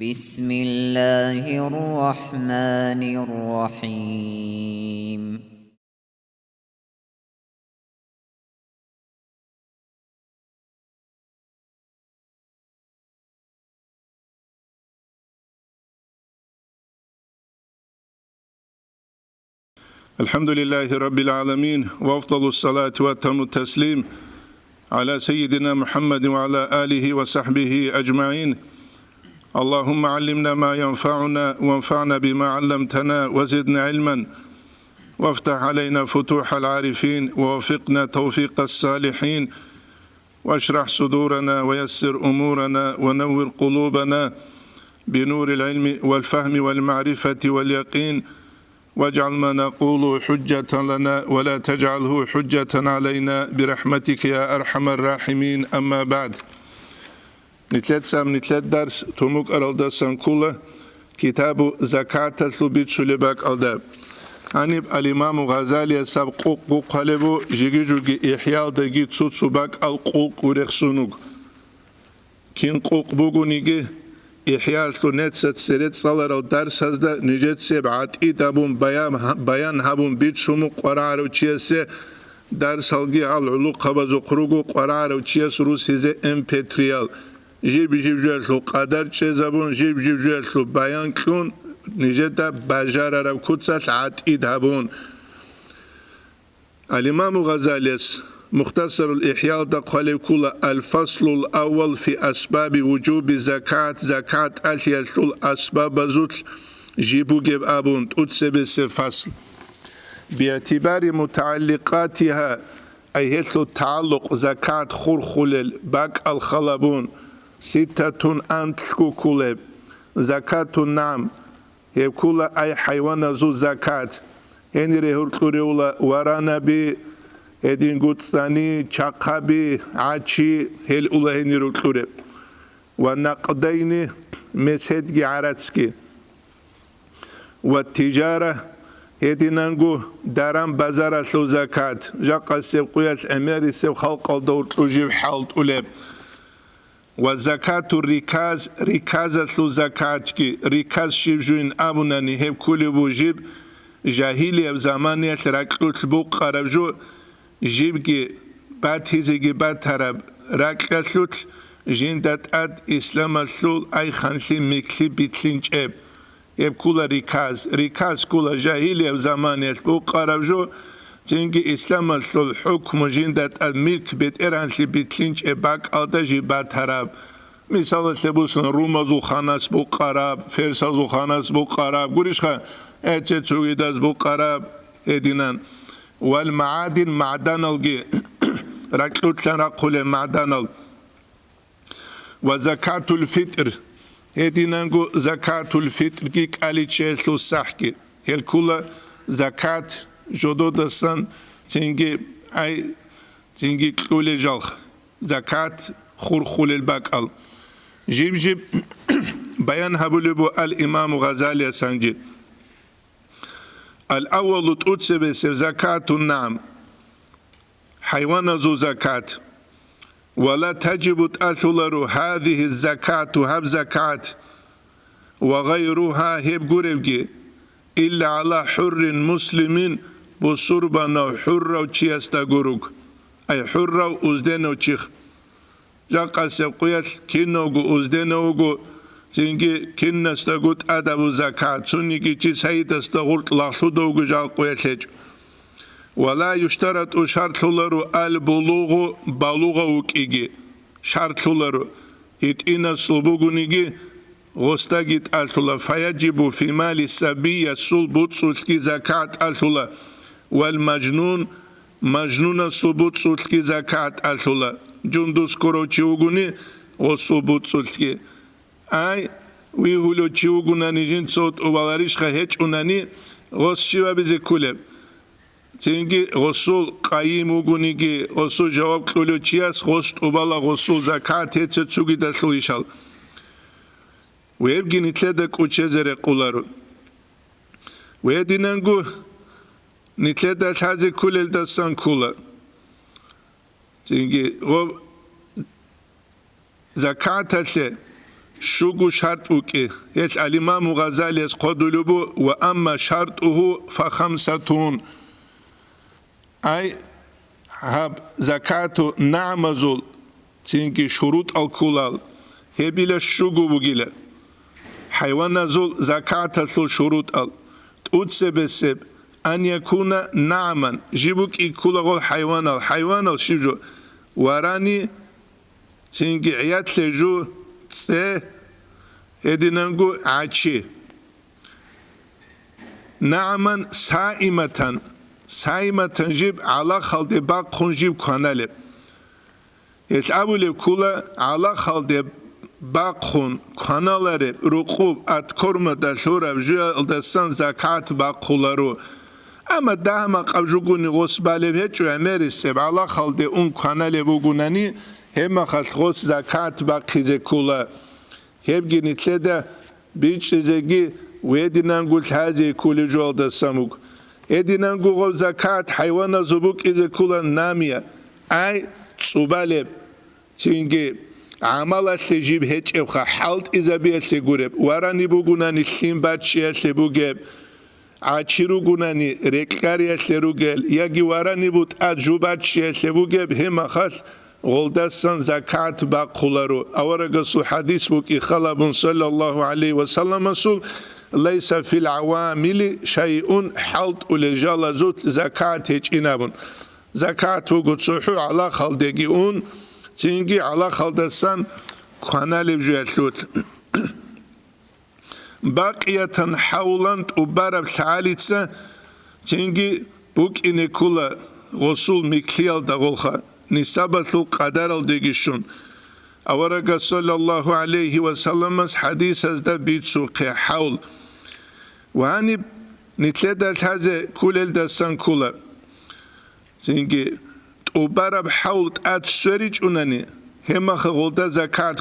بسم الله الرحمن الرحيم. الحمد لله رب العالمين وأفضل الصلاة وأتم التسليم على سيدنا محمد وعلى آله وصحبه أجمعين. اللهم علمنا ما ينفعنا وانفعنا بما علمتنا وزدنا علما وافتح علينا فتوح العارفين ووفقنا توفيق الصالحين واشرح صدورنا ويسر أمورنا ونور قلوبنا بنور العلم والفهم والمعرفة واليقين واجعل ما نقول حجة لنا ولا تجعله حجة علينا برحمتك يا أرحم الراحمين. أما بعد، نتلت درس توموك أرالدا سانكولا كتاب زكاة الثبيت شلباك ألدا عنب الإمام غزالي سابقوق قلبو جيجي جوغي إحيال داقي تسوت سباك القوق ورخصونوك كين قوق بوغو نيجي إحيال ثنات ستسرت صالر الدرس هزدا نجد سبعات إدابون بيان هابون بيت شمو قرارو چيسي درس هلغي العلو قبضو قروغو قرارو چيس روس هزي امبتريال جيب جوالسو قدر چيزابون جيب جوالسو بيان كون نجد بجار عرب كتسات عات إدابون. الإمام غزاليس مختصر الإحياء دقالي كل الفصل الأول في أسباب وجوب زكاة اليسول أسباب زوت جيبو جيب أبون تتسبس فصل باعتبار متعلقاتها أي هسلو تعلق زكاة خلل باك الخلبون ستة أنتشكو كلب زكاة النعم هي كل أي حيوان زو زكاة هني رهول ورانا بي edin gutsani çakabi açi hel ulaheni rutlure ve naqdayni mesedgi aratski ve ticara edinangu daram bazara su zakat jaqasib quyas emeri sev halq alda ujiv halt uleb ve zakatu rikaza su zakat ki rikaz shivjuin abunani hep kulli bujib jahiliye zamaniyet raklut bu qarabju جيبكي بات هيزيكي بات هرب راكلاسوت جيندات اد اسلام السول اي خانسي ميكسي بيتلين جيب يب كولا ريكاز كولا جاهلية زمان يسبو قربجو تنجي اسلام السول حكم جيندات اد ميلك بيت ايرانسي بيتلين جيب باك الدا جي بات هرب مثال سبوسن رومازو خاناس بو قرب فرسازو خاناس بو قرب قريش خان اتشي تسويداز بو قرب ادينان والمعادن معدنال راكلوت لنا قول معدنال وزكاة الفطر هدي نانجو زكاة الفطر كي قالي تشيسو صحكي هل كل زكاة جودو دسان تنجي اي تنجي كل جالخ زكاة خول الباقال جيب بيان هبولبو الإمام غزالي سانجي الأول تؤتسب زكاة النعم حيوان ذو زكاة ولا تجب تأثر هذه الزكاة هب زكاة وغيرها هب قربجي إلا على حر مسلم بصربنا حر وشيستا قروك أي حر وزدنا وشيخ جاقا سبقيت كينوغو وزدنا زنجي كن استغوت أدب زكاة سنجي جي سيد استغوت لحظو جال قويتج ولا يشترط شرط لرو البلوغ بلوغ وكيجي شرط لرو هتئنا صلبوغ نيجي غستاجت ألتلا فيجب في مال السبي الصلبوت سلسكي زكاة ألتلا والمجنون مجنون الصلبوت سلسكي زكاة ألتلا جندوس كروتشي وغني والصلبوت سلسكي أي ويهولو تشيوغونا نيجين صوت وبالاريشخا هيج أوناني غوص شيوا بزي كولب تنجي غصول قايم وغونيجي غصول جواب كلو تشياس غصت وبالا غصول زكاة هيتس تسوغي دسلو يشال ويبجي نتلدك وچزر قولارو ويدينانغو نتلدك هذي كل الدستان كولا تنجي غو زكاة تسي شوغو شرط وكي يش الإمام غزالي قدلبو وأما شرطه فخمسة أي هب زكاة نعمزول تنكي شروط الكلال هبيل شوغو بغيلا حيوان زول زكاة شروط ال تؤتسب أن يكون نعما جيبوك إكولا غول حيوان الشيجو وراني تنكي عيات لجو تسي هدينانغو عاشي نعما سائمة جيب على خلد باقون جيب كانالب يتعبو لكولا على خلد باقون كانالارب رقوب اتكرم داشورب جوية الدستان زكاة باقولارو اما دهما قبجوغوني غصبالب هيتشو اميرسيب على خلد اون كانالب وغوناني هما خلص زكاة باقيزي كولا هبگی نتلده بیچ زگی ویدینانگول هزی کولی جوال دستموگ ادینانگول زکات حیوان زبوک از کولا نامیا ای صوبالب تینگی عمل تجیب هیچ افخا حالت ازبیت لگورب ورانی بگونانی خیم بچیت لبوگب عچیرو گونانی رکاریت لروگل یکی ورانی بود ادجوبچیت لبوگب هم خاص غلدستان زكاة باقولارو أورغسو حديث بك خلاب صلى الله عليه وسلم مسول ليس في العوامل شيء حلط ولجال زوت زكاة هجينابون زكاة وقتصوحو على خلدقيون تنجي على خلدستان خانالب جواتلوت باقية حولا وبارب ثالثة تنجي بوك إنكولا غسول مكليال دغولخا نسبة القدر الدقيشون أورغ صلى الله عليه وسلم حديث هذا بيتسوق حول واني نتلدت هذا كل الدستان كله تنجي تقبرب حول تأتسوريج أناني هما خغولدا زكاة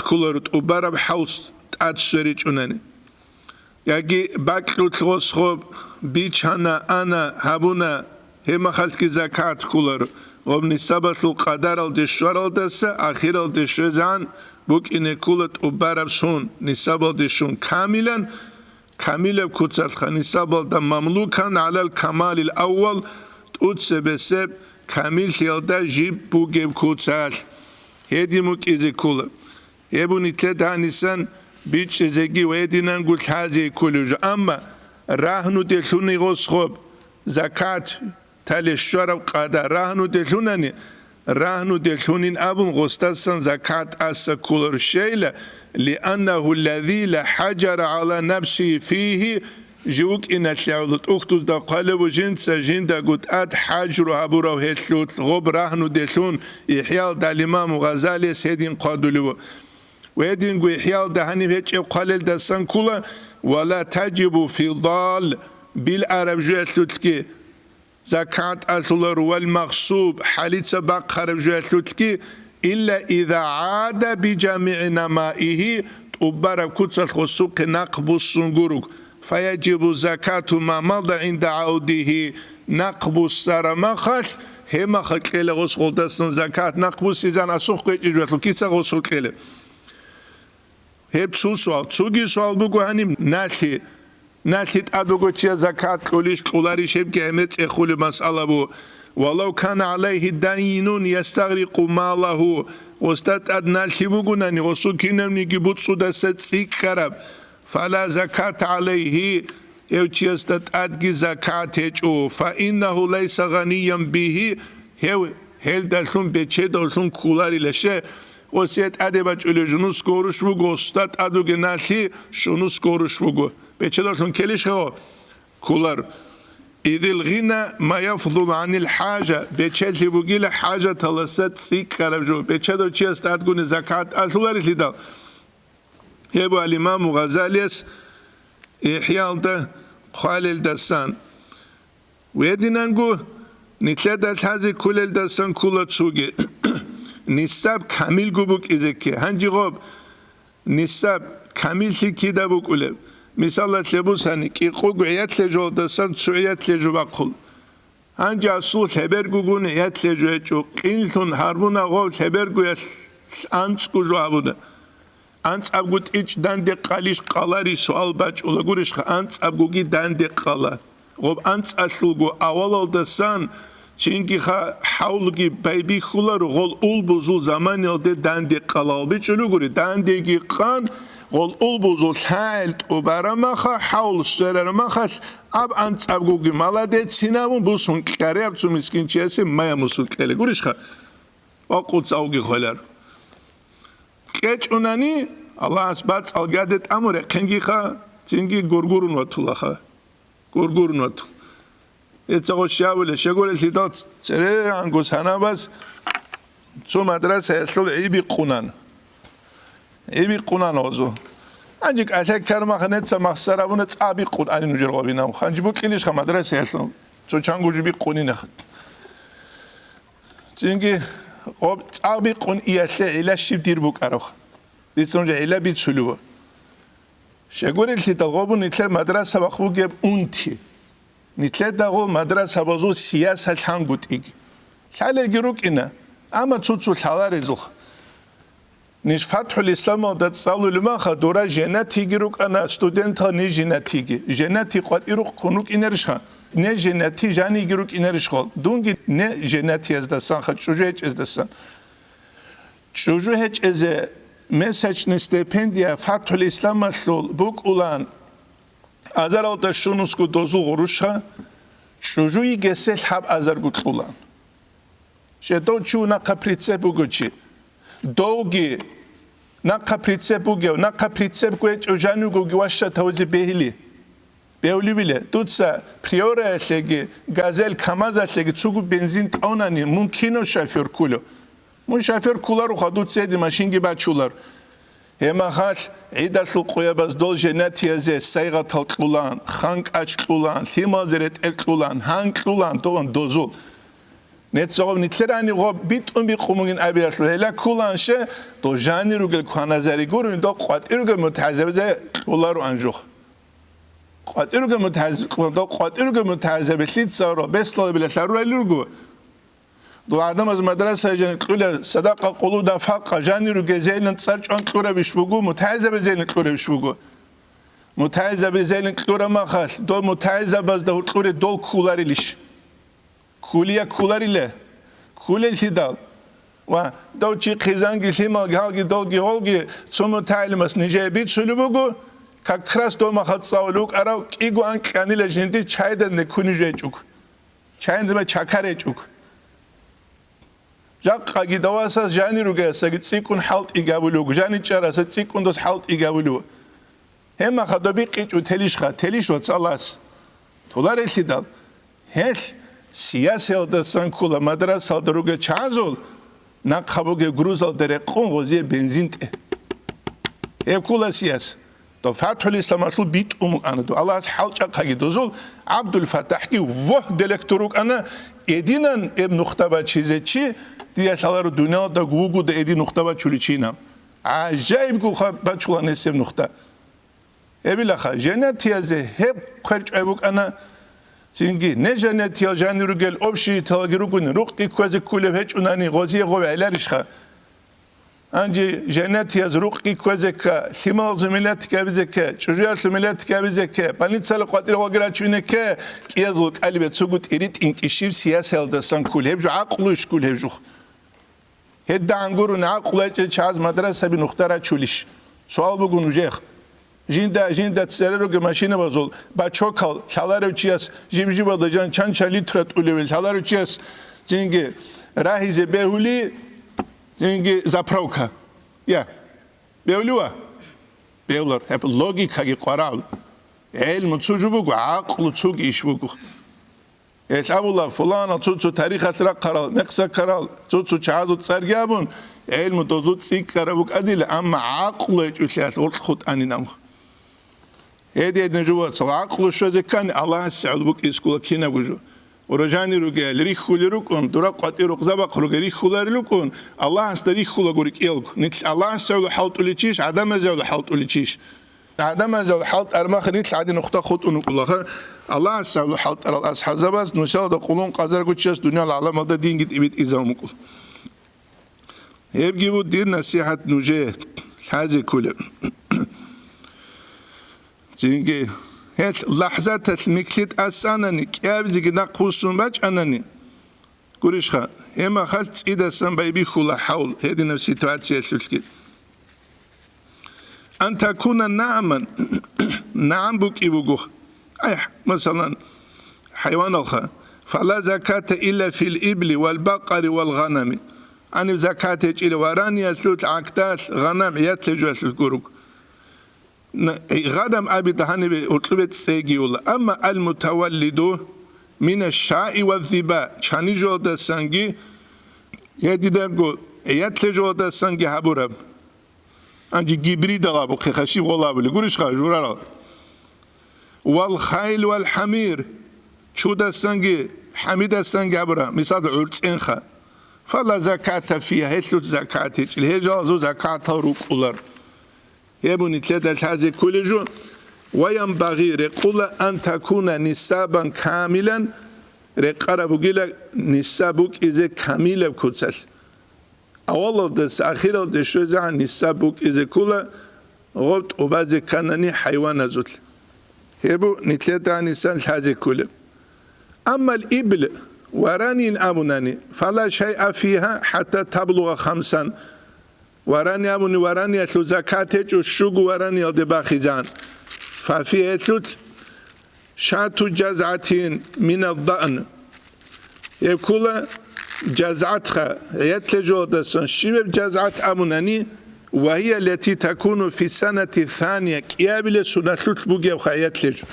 كولر تقبرب حول تأتسوريج أناني يجي باكلو تغسخوب بيچانا أنا هبونا هما خلق زكاة كولر ومن سبت القدر الدشوار الدسة آخر الدشوزان بوك إن كولت أبارب سون نسبة الدشون كاملا كتسلخ نسبة دا مملوكا على الكمال الأول تؤتسبسب كامل تيالدا جيب بوكيب كتسلخ هيدي موك إزي كولا يبو نتلدها نسان بيش إزيجي ويدينا نقول هذه كولوجا أما راهنو دلوني غصخوب زكاة تالشورب قادر راهنو دلونين أبن غستسن زكاة أسا كولر شيلة لأنه الذي لحجر على نفسه فيه جوك إن تلعولت أختوز دا قلب جنسا جندا قد حجر هبورا وهتلوت غب راهنو دلون إحيال دا الإمام غزالي سيدين قادلو ويدين قو إحيال دا هني هيتش قلل دا سنكولا ولا تجب في ضال بالعرب جوتلوتكي زكاة أسولر والمغصوب حاليت سبق خرب جوتلوتكي إلا إذا عاد بجميع نمائه تبارك كتسل خسوق نقب السنجورك فيجب زكاة ما مضى عند عوده نقب السرمخش هما خلقل غسل دستن زكاة نقب السيزان أسوق جوتلو كيسا غسل كله هب سوال تسوغي سوال بگو هنیم ناخد أدوغو تيا زكاة قوليش قولاري شب كهمت إخول مسألة بو ولو كان عليه دينون يستغرق ماله وستات أدنال شبوغو ناني وصول كينام نيجي بوتسو دست سيك خراب فلا زكاة عليه يو تيا ستات أدغي زكاة هجو فإنه ليس غنيا به هل دلسون بچه دلسون قولاري لشه وسيت أدبج أولي جنوس كورش بگو استاد أدوغ نالي شنوس كورش بگو بچه دلسون كليش هو كولار إذ الغنى ما يفضل عن الحاجة بچه اللي بگيل حاجة تلست سيك خرب جو بچه دل چي استاد گون زكاة أسولاري لدى يبو الإمام غزاليس إحيال ده خالل دستان ويدينانگو نتلدت هذه كل الدستان كولار تسوگي نسب کامل گوبک ایزکی هنجی غاب نسب کامل کی دبوک اوله مثلا لبوس هنی کی قویت لجو دستان سویت لجو بقول هنجی اصول خبر گوگون یت لجو چو قیلتون هربون غاب خبر گویت Antskujo abuna. Ants abgut ich dande qalish qalari sual bachula gurishkha ants abgugi dande qala. Gob ants aslgo awaldasan çünkü havlugi baby khular gol ul buzul zaman yolda dande qalal bichulu guri dandegi qan gol ul buzul halt o baramaha hawl söreramaha ab ants abgugi maladet sinavun busun qare abtsu miskin chese maya musul qele gurishkha aquts augi kholar Keçunani Allah asbat algadet amore kengiha cingi gurgurun watulaha gurgurun wat etsago shavule shegore lidat tsere angos hanabas so madrasa esol ibi qunan ozo anjik atak karma khanet samakhsarabun tsabi qur'ani nujrobinam khanjibu qilish kha madrasa esol so changujibi qunin khat cingi ob tsabi qun iyashe ila shibdirbuk arokh Ditsonja ila bitsuluva. Shagore lita gobu nitle madrasa bakhuge unti. Nitle dago madrasa bazu siyasa changut ig. Hale girukina. Ama tsutsu halarizukh. Nish fathul islam da tsalu lmaha dora jenati giruk ana studenta ni jenati gi. Jenati qad iruk kunuk inerishha. Ne jenati jani giruk inerishkhol. Dungi ne jenati ezdasan khat chujech ezdasan. Chujech eze Mesajni stipendia fathul islam aslul buk ulan azaralta shunusku dozu gorusha shujui gesel hab azar gut ulan shedo chu na kapritse buguchi dogi na kapritse buge na kapritse buge ojanu go gwasha tawzi behili beuli bile tutsa priora legi gazel kamaza legi tsugu benzin taunani mumkino şoför kulo Mun şoför kular khadut sedi mashingi bachular. Hema khal idasul qoyabaz dol jenatiyaze sayga talqulan, khank achqulan, himazeret elqulan, hankqulan don dozul. Netsov nitlerani gob bit bi qumugin abiyaslu hela kulan she do jani rugel khanazari gurun do qatiruge mutazabze qularu anjuh. Qatiruge mutazab do qatiruge mutazablit sara besla bile saru elurgu. Do adam az madrasa jan qula sadaqa quluda faqa janiru gezelin tsarchon qura bishbugu mutazab zelin qura bishbugu mutazab zelin qura ma khal do mutazab az da qura dol kularilish kuliya kularile kulel sidal wa do chi khizangi lima galgi dolgi holgi sumu talimas nije bit sulubugu kakras do ma khatsauluk ara qigu an qanile jindi chaydan ne kunije chuk chayndma chakare chuk Jaqqa gidawasa jani rugasa gitsikun halt igabulu jani charasa tsikun dos halt igabulu hema khadobi qichu telish wat salas tolar elidal hel siyasel da sankula madrasa druge chazol na khaboge gruzal dere qongozie benzinte ekula siyas to fathul islam asul bit anadu Allah halqa qagidozul Abdul Fattah ki voh delekturuk ana edinan nuqtaba chizechi Diyasalar dünyada gugu da edi nuqtaba chulichina. Acayip gu bachulan esem nuqta. Ebilaha cennet yaze hep qarch abuk ana singi ne cennet ya janiru gel obshi talgiru gun ruqi kwazi kulev hiç unani goziye gove elerişha. Anci cennet yaz ruqi kwazi ka himal millet kabizeke çujuyas millet kabizeke panitsal qatir gogira chuneke yazul qalbe tsugut erit inkişiv siyasal da san kulevju aqlu ish kulevju Hedda angurun aqlache chaz madrasa bi nuqtara chulish. Sual bugun ujekh. Jinda tsereru ge mashine bazol. Ba chokal salaru chias jimji badajan chan litrat ulevel salaru chias jingi rahize behuli jingi zapravka. Ya. Behulua. Behlar hep logika ge qaral. Ilm tsujubu aqlu tsug ishbugu. Abullah fulana tutsu tarikatra qaral meqsa qaral tutsu chazut sargabun ilmu tozut sik qarabuk adil amma aqlu chushas urkhut aninam ede nejwa aqlu shozekan Allah sa'lbuk iskula kina buju orajani ruge lirikhulerukun dura qatiruk zaba qrugeri khulerukun Allah astari khulagurik ilk nit Allah sa'lu haltulichish adam azal haltulichish adam azal halt armakhnit adi nuqta khutun Allah Allah sağlı halt aral as hazabas nusal da qulun qazar guchas dünya alamada din git ibit izamukul يبقى ودير نصيحة نوجه هذه كله زينجي هات لحظات المكلت أسانني كابزي نقوسون باج أنني قريشها إما خلت إذا سنبي بيخولا حول هذه نفس السيتواسية شلكي أن تكون نعما نعم بك إبوغوخ أي مثلا حيوان الخا فلا زكاة إلا في الإبل والبقر والغنم أن زكاة إلى وراني يسلوت عكتاس غنم يتلجوا يسلوت قروك غنم أبي تهاني بأطلبت سيجيولا أما المتولد من الشاء والذباء شاني جودة سنجي يديدنغو يتلجوا سنجي هبورب أنجي جبري دغابو خشيب غلابو لقولش خاجورا والخيل والحمير شو دستنجي حميد دستنجي هبورا مثال عرتينخا فلا زكاة فيها هتلوت زكاة الهجازو زكاة روك أولر يبوني تلاتة هذه كل جو وينبغي رقول أن تكون نسابا كاملا رقربو جيلا نسابك إذا كاملة بكتسل أولا دس أخيرا دشو زعن نسابك إذا كلا غبت وبعض كانني حيوان زوت يبو نتلاتة نسان هذه كل أما الإبل وراني أبناني فلا شيء فيها حتى تبلغ 5 وراني أبني وراني أتلو زكاة الشوق وراني أدباخيزان ففي أتلو شاتو جزعتين من الضأن يقول جزعتها يتلجو دسون شباب جزعت أبناني وهي التي تكون في السنة الثانية كيابل سنة بوغي يتلجو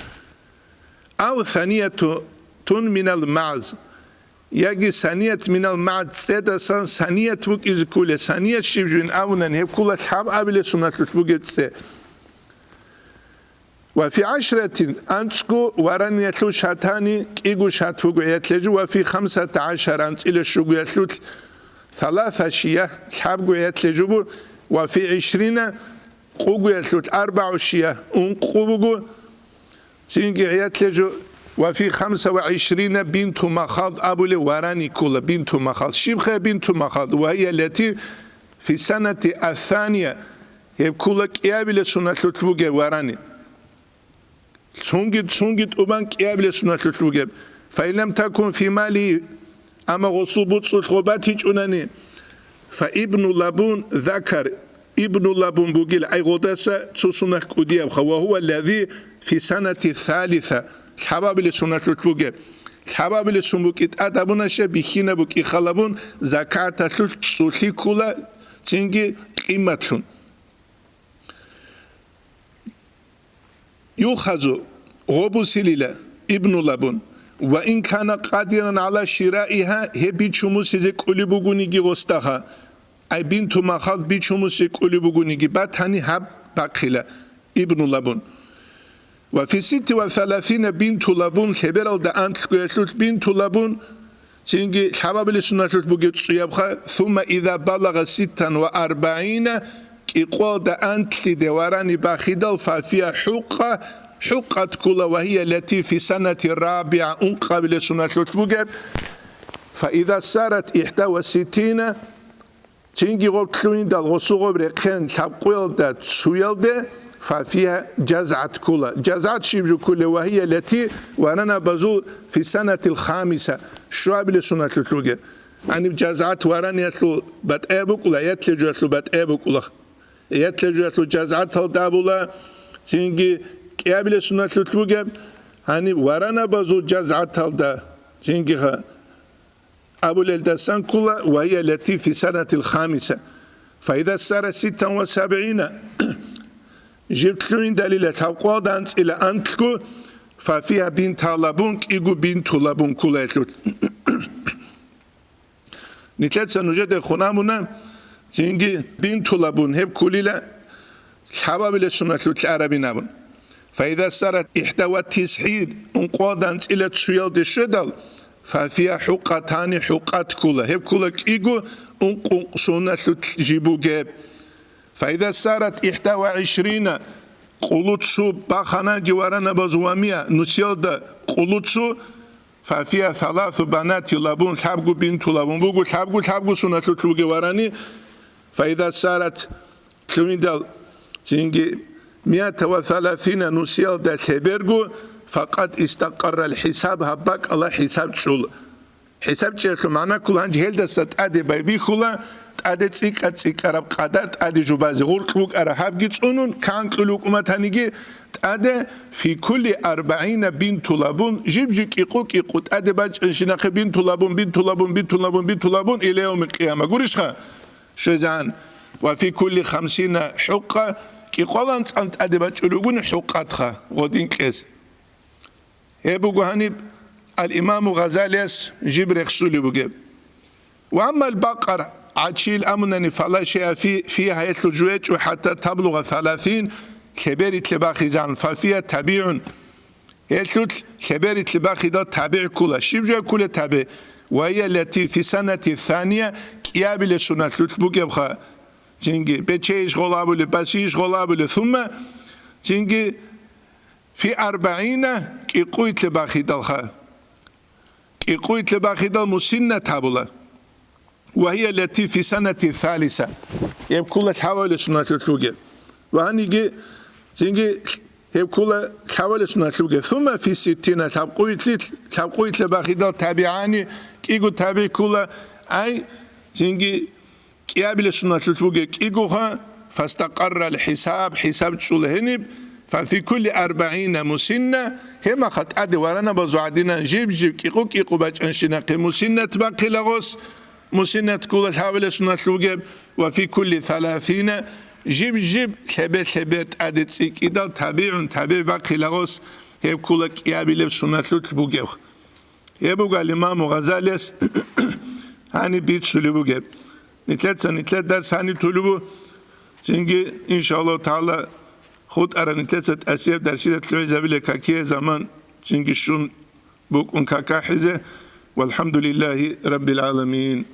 أو ثانية من المعز يجي ثانية من المعد سيدا سان ثانية بوك إذ كل ثانية شبجين أولا هي كل حاب قبل سنة بوك تسي وفي 10 أنتسكو وران يتلو شاتاني إيغو شات بوك يتلجو وفي 15 أنت إلى الشوق يتلو 3 شياه حاب يتلجو وفي 20 قوغو يتلو 4 شياه أنقوغو سينجي يتلجو وفي 25 بنت مخاض أبو لوراني كل بنت مخاض شبخة بنت مخاض وهي التي في السنة الثانية هي كل كيابل سنة تلوجة وراني سونجت أبان كيابل سنة تلوجة فإن لم تكن في مالي أما غصوبت صلخباتي جناني فابن لبون ذكر ابن لبون بوجيل أي غدسة تسنة كوديا وهو الذي في سنة الثالثة الحباب اللي سنة تلوجة الحباب اللي سنبوكيت أدابونا شبيخينا بوكي خلابون زكاة تلوكي كولا تنجي قيمتون يوخذ غبو سليلة ابن لبون وإن كان قادرا على شرائها هي بيتشمو سيزيك قولي بوغونيجي غستاها أي بنتو مخال بيتشمو سيزيك قولي بوغونيجي باتاني هب باقيلة ابن لبون وفي 36 بنت لبون خبر دا أنت قلت بنت لبون سينجي الحباب اللي سنة بوجود صيابها ثم إذا بلغ 46 يقول دا أنت لدوراني باخدل ففيها حقة كل وهي التي في سنة الرابعة قبل سنة بوجود فإذا صارت 61 سينجي غبتلوين دا الغسوغ بريقين تبقيل دا تسويل دا ففيها جزعت كلها جزعت شبج كلها وهي التي وانا بزول في السنة الخامسة شعب لسنة تلوجة يعني جزعت وراني يتلو بتأبك ولا يتلجو يتلو بتأبك ولا يتلجو يتلو جزعت هالدابولا سينجي كياب لسنة تلوجة يعني ورانا بزول جزعت هالدا سينجي أبو الدسان كلها وهي التي في السنة الخامسة فإذا صار 76 جبت لين دليل تقوى دانس إلى أنتكو ففيها بنت لبون إيجو بنت لبون كلها نتلت سنوجد خنامنا تيجي بنت لبون هب كلها شباب لسنة العربي نابون فإذا صارت 91 أنقوى دانس إلى تسويل دشدل ففيها حقتان حقات كلها هب كلها إيجو أنقو سنة جيبو جاب فإذا صارت 21 قلوتسو باخانا جوارنا بزوامية نسيود قلوتسو ففيها 3 بنات لبون حبقو بنت لبون بقول حبقو سنة تلوغي وراني فإذا صارت تلويندل زينجي 130 نسيل دا تبرغو فقد استقر الحساب هباك الله حساب شول حساب شيخ معنا كل هنج هل دست أدي بيبي خلا أدي تسيك أرب قدرت أدي جباز غرق أرهاب جيتونون كان كلوك أمتانيجي أدي في كل 40 بنت لابون جيب يقوك يقوت أدي باج انشناق بنت لابون إلى يوم القيامة قوليشها شزان وفي كل 50 حقة كي قولان أنت أدي باج ألوغون حقاتها غدين كيس يبقى هنب الإمام غزاليس جيب رخصولي بجيب وأما البقرة عشيل أمنني فلا شيء فيها يتلجويت وحتى تبلغ 30 كبير تلباخي زان ففيها تبيع يتلت كبير تلباخي دا تبيع كلها شبجة كلها تبيع وهي التي في سنة الثانية كيابل سنة تلبوكي بخا زنجي بيتشيش غلابولي باسيش غلابولي ثم زنجي في 40 كي قويت لباخي دالخا كي قويت لباخي دال مسنة تابولا وهي التي في سنة الثالثة يب كلها تحاول سنة تلوغي وهنيجي زنجي يب كلها تحاول سنة تلوغي ثم في 60 تابقويت لباخي دال تابعاني كيقو تابع كلها أي زنجي كيابل سنة تلوغي كيقوها فاستقر الحساب حساب تشول هنب ففي كل 40 مسنة هما خط أدي ورانا بزوعدنا جيب كيقو باج انشناقي مسنة باقي لغوص مسنة كل حاول سنة لوجب وفي كل 30 جيب ثبت أدي تسيك إذا تابع باقي لغوص هي كل كيابي سنة لوجب يبقى الإمام غزاليس هاني بيت سلوجب نتلت درس هاني تلوبو زنجي إن شاء الله تعالى خود أرانتلت أسير درسيدة تلويزة بلي كاكيه زمان زنجي شون بوك كاكا حزة والحمد لله رب العالمين.